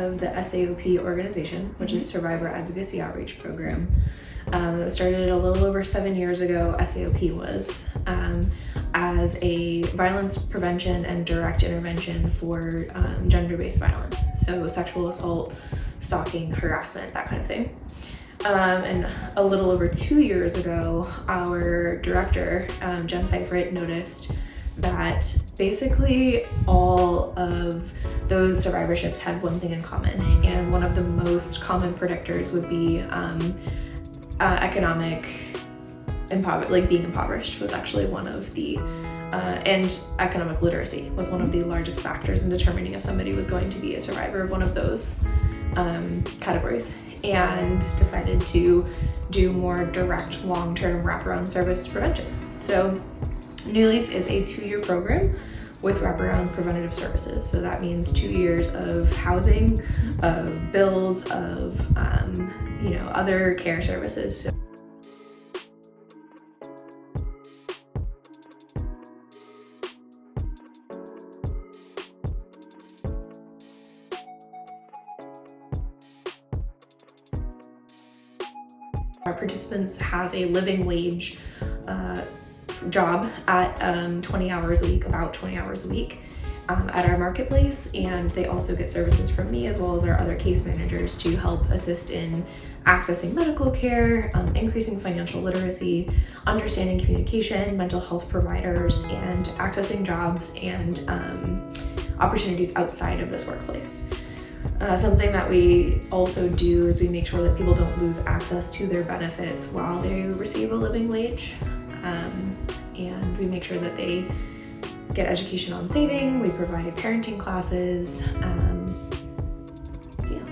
of the SAOP organization, which is Survivor Advocacy Outreach Program. It started a little over 7 years ago. SAOP was as a violence prevention and direct intervention for gender-based violence, so sexual assault, stalking, harassment, that kind of thing. And a little over 2 years ago, our director, Jen Seifert, noticed that basically all of those survivorships had one thing in common, and one of the most common predictors would be economic being impoverished was actually one of the, and economic literacy was one of the largest factors in determining if somebody was going to be a survivor of one of those categories, and decided to do more direct long-term wraparound service prevention. So New Leaf is a 2-year program with wraparound preventative services. So that means 2 years of housing, of bills, of other care services. Our participants have a living wage job at 20 hours a week, about 20 hours a week at our marketplace, and they also get services from me as well as our other case managers to help assist in accessing medical care, increasing financial literacy, understanding communication, mental health providers, and accessing jobs and opportunities outside of this workplace. Something that we also do is we make sure that people don't lose access to their benefits while they receive a living wage. And we make sure that they get education on saving. We provide parenting classes. So yeah.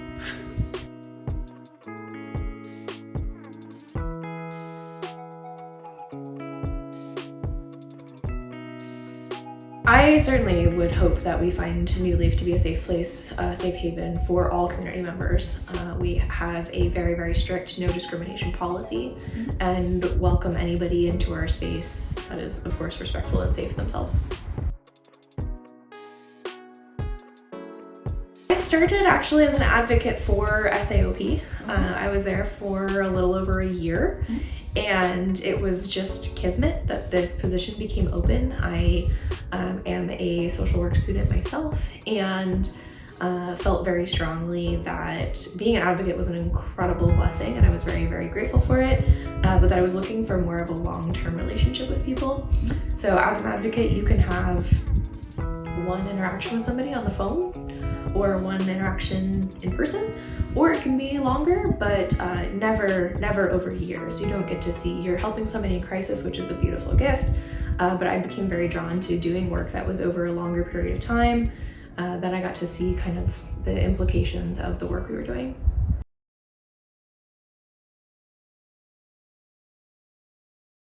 I certainly would hope that we find New Leaf to be a safe place, a safe haven for all community members. We have a very, very strict no discrimination policy and welcome anybody into our space that is, of course, respectful and safe themselves. I started actually as an advocate for SAOP. I was there for a little over a year, and it was just kismet that this position became open. I am a social work student myself, and felt very strongly that being an advocate was an incredible blessing, and I was very, very grateful for it, but that I was looking for more of a long-term relationship with people. So as an advocate, you can have one interaction with somebody on the phone, or one interaction in person, or it can be longer, but never over years. You don't get to see, you're helping somebody in crisis, which is a beautiful gift, but I became very drawn to doing work that was over a longer period of time, that I got to see kind of the implications of the work we were doing.